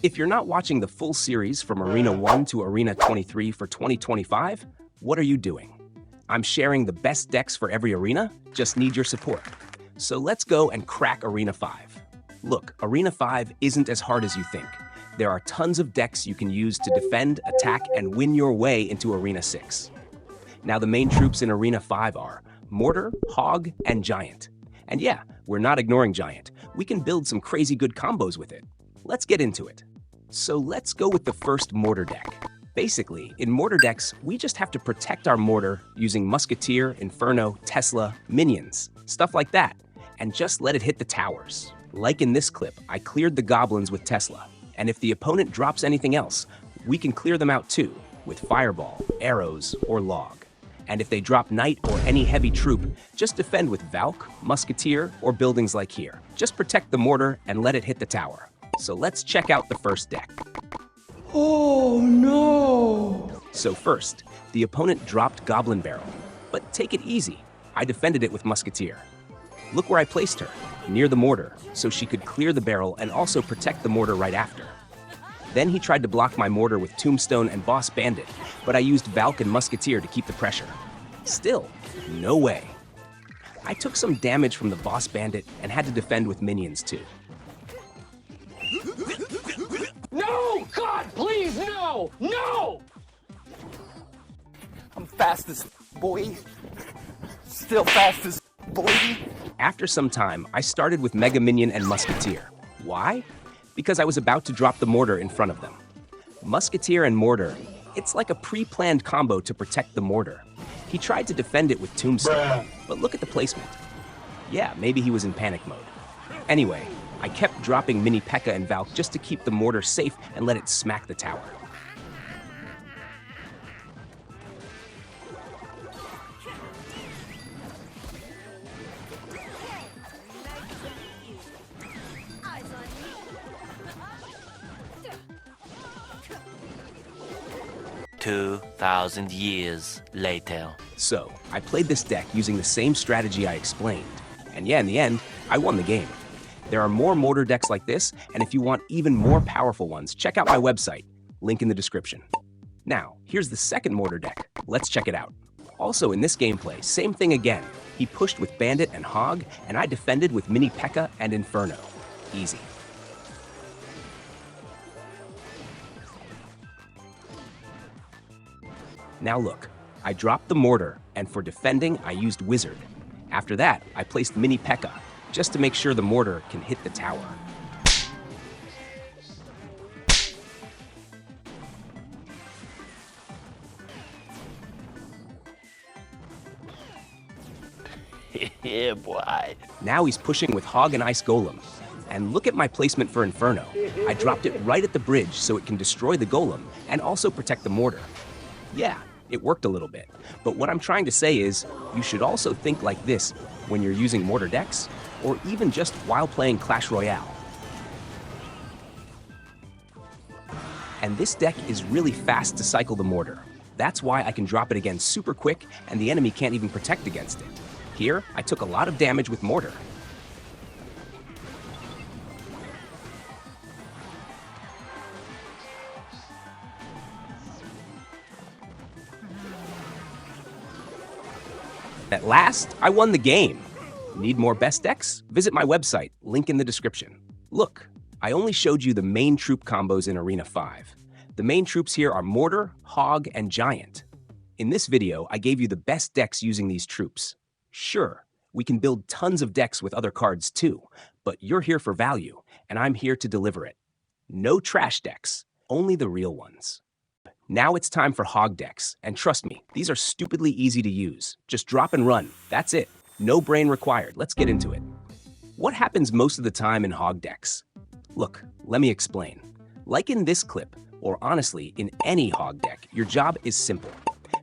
If you're not watching the full series from Arena 1 to Arena 23 for 2025, what are you doing? I'm sharing the best decks for every arena, just need your support. So let's go and crack Arena 5. Look, Arena 5 isn't as hard as you think. There are tons of decks you can use to defend, attack, and win your way into Arena 6. Now the main troops in Arena 5 are Mortar, Hog, and Giant. And yeah, we're not ignoring Giant. We can build some crazy good combos with it. Let's get into it. So let's go with the first Mortar deck. Basically, in Mortar decks, we just have to protect our Mortar using Musketeer, Inferno, Tesla, Minions, stuff like that, and just let it hit the towers. Like in this clip, I cleared the goblins with Tesla, and if the opponent drops anything else, we can clear them out too, with Fireball, arrows, or Log. And if they drop Knight or any heavy troop, just defend with Valk, Musketeer, or buildings like here. Just protect the Mortar and let it hit the tower. So let's check out the first deck. Oh no! So first, the opponent dropped Goblin Barrel, but take it easy. I defended it with Musketeer. Look where I placed her, near the Mortar, so she could clear the barrel and also protect the Mortar right after. Then he tried to block my Mortar with Tombstone and Boss Bandit, but I used Valk and Musketeer to keep the pressure. Still, no way. I took some damage from the Boss Bandit and had to defend with Minions too. No! God, please, no! No! I'm fast as boy. Still fast as boy. After some time, I started with Mega Minion and Musketeer. Why? Because I was about to drop the Mortar in front of them. Musketeer and Mortar, it's like a pre-planned combo to protect the Mortar. He tried to defend it with Tombstone, but look at the placement. Yeah, maybe he was in panic mode. Anyway, I kept dropping Mini P.E.K.K.A. and Valk just to keep the Mortar safe and let it smack the tower. "2,000 years later." So, I played this deck using the same strategy I explained. And yeah, in the end, I won the game. There are more Mortar decks like this, and if you want even more powerful ones, check out my website, link in the description. Now, here's the second Mortar deck. Let's check it out. Also in this gameplay, same thing again. He pushed with Bandit and Hog, and I defended with Mini P.E.K.K.A. and Inferno. Easy. Now look, I dropped the Mortar, and for defending, I used Wizard. After that, I placed Mini P.E.K.K.A. just to make sure the Mortar can hit the tower. Yeah, boy. Now he's pushing with Hog and Ice Golem. And look at my placement for Inferno. I dropped it right at the bridge so it can destroy the Golem and also protect the Mortar. Yeah, it worked a little bit. But what I'm trying to say is, you should also think like this when you're using Mortar decks, or even just while playing Clash Royale. And this deck is really fast to cycle the Mortar. That's why I can drop it again super quick and the enemy can't even protect against it. Here, I took a lot of damage with Mortar. At last, I won the game. Need more best decks? Visit my website, link in the description. Look, I only showed you the main troop combos in Arena 5. The main troops here are Mortar, Hog, and Giant. In this video, I gave you the best decks using these troops. Sure, we can build tons of decks with other cards too, but you're here for value, and I'm here to deliver it. No trash decks, only the real ones. Now it's time for Hog decks, and trust me, these are stupidly easy to use. Just drop and run, that's it. No brain required, let's get into it. What happens most of the time in Hog decks? Look, let me explain. Like in this clip, or honestly, in any Hog deck, your job is simple.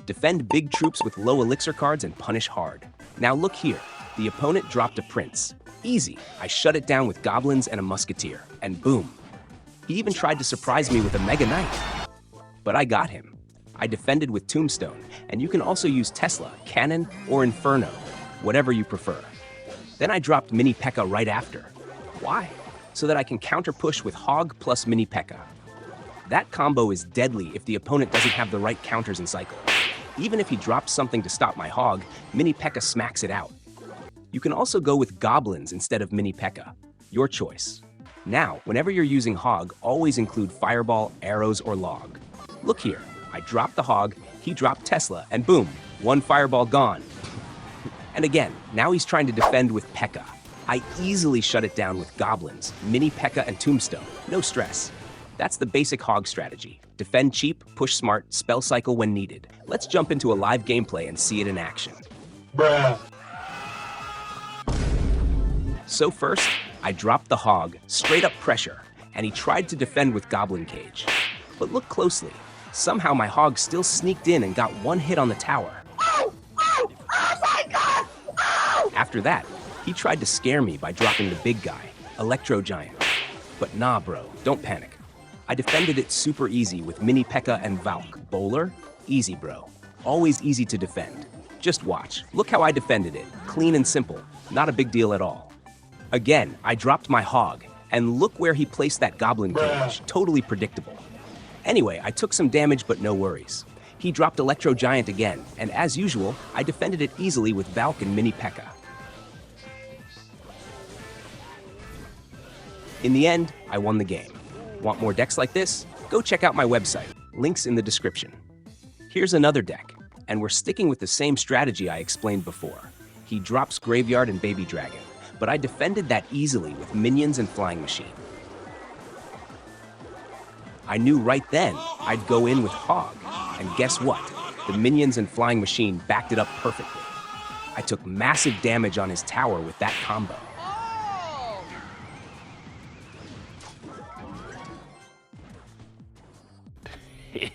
Defend big troops with low elixir cards and punish hard. Now look here, the opponent dropped a Prince. Easy, I shut it down with Goblins and a Musketeer, and boom. He even tried to surprise me with a Mega Knight. But I got him. I defended with Tombstone, and you can also use Tesla, Cannon, or Inferno, whatever you prefer. Then I dropped Mini P.E.K.K.A. right after. Why? so that I can counter push with Hog plus Mini P.E.K.K.A. That combo is deadly if the opponent doesn't have the right counters in cycle. Even if he drops something to stop my Hog, Mini P.E.K.K.A. smacks it out. You can also go with Goblins instead of Mini P.E.K.K.A. Your choice. Now, whenever you're using Hog, always include Fireball, Arrows, or Log. Look here, I dropped the Hog, he dropped Tesla, and boom, one Fireball gone. And again, now he's trying to defend with P.E.K.K.A. I easily shut it down with Goblins, Mini P.E.K.K.A. and Tombstone, no stress. That's the basic Hog strategy. Defend cheap, push smart, spell cycle when needed. Let's jump into a live gameplay and see it in action. Bruh. So first, I dropped the Hog, straight up pressure, and he tried to defend with Goblin Cage. But look closely. Somehow my Hog still sneaked in and got one hit on the tower. Oh my God! Oh! After that, he tried to scare me by dropping the big guy, Electro Giant. But nah, bro, don't panic. I defended it super easy with Mini P.E.K.K.A. and Valk. Bowler? Easy, bro. Always easy to defend. Just watch. Look how I defended it. Clean and simple. Not a big deal at all. Again, I dropped my Hog, and look where he placed that Goblin Cage. Totally predictable. Anyway, I took some damage, but no worries. He dropped Electro Giant again, and as usual, I defended it easily with Valk and Mini P.E.K.K.A. In the end, I won the game. Want more decks like this? Go check out my website. Links in the description. Here's another deck, and we're sticking with the same strategy I explained before. He drops Graveyard and Baby Dragon, but I defended that easily with Minions and Flying Machine. I knew right then I'd go in with Hog, and guess what? The Minions and Flying Machine backed it up perfectly. I took massive damage on his tower with that combo.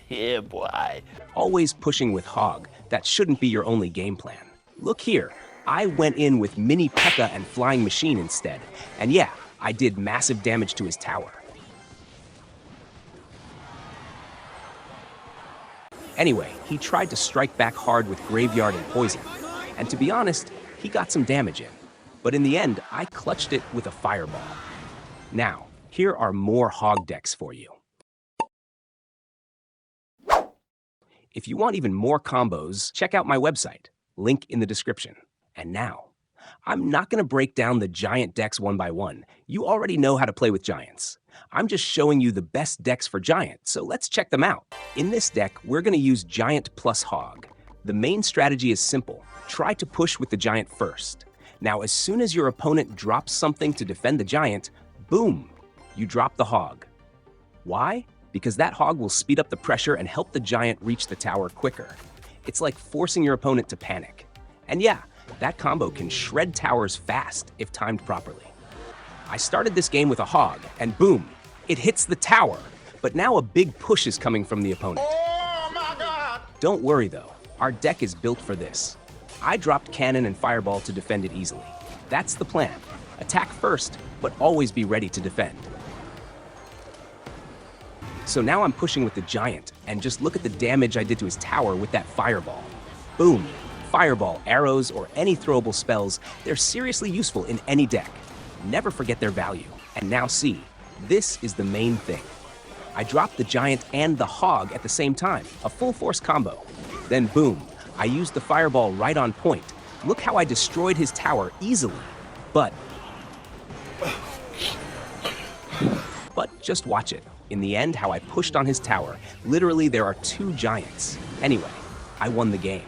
Yeah, boy. Always pushing with Hog, that shouldn't be your only game plan. Look here, I went in with Mini P.E.K.K.A. and Flying Machine instead, and yeah, I did massive damage to his tower. Anyway, he tried to strike back hard with Graveyard and Poison, and to be honest, he got some damage in. But in the end, I clutched it with a Fireball. Now, here are more Hog decks for you. If you want even more combos, check out my website, link in the description. And now, I'm not going to break down the Giant decks one by one. You already know how to play with Giants. I'm just showing you the best decks for Giant, so let's check them out. In this deck, we're going to use Giant plus Hog. The main strategy is simple. Try to push with the Giant first. Now, as soon as your opponent drops something to defend the Giant, boom, you drop the Hog. Why? Because that Hog will speed up the pressure and help the Giant reach the tower quicker. It's like forcing your opponent to panic. And yeah, that combo can shred towers fast if timed properly. I started this game with a Hog, and boom, it hits the tower. But now a big push is coming from the opponent. Oh my God! Don't worry though, our deck is built for this. I dropped Cannon and Fireball to defend it easily. That's the plan. Attack first, but always be ready to defend. So now I'm pushing with the Giant, and just look at the damage I did to his tower with that Fireball. Boom! Fireball, arrows, or any throwable spells, they're seriously useful in any deck. Never forget their value. And now see, this is the main thing. I dropped the Giant and the Hog at the same time, a full force combo. Then boom, I used the Fireball right on point. Look how I destroyed his tower easily. But just watch it. In the end, how I pushed on his tower. Literally, there are two Giants. Anyway, I won the game.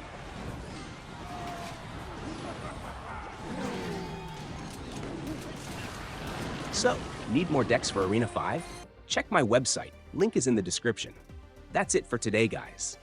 So, need more decks for Arena 5? Check my website. Link is in the description. That's it for today, guys.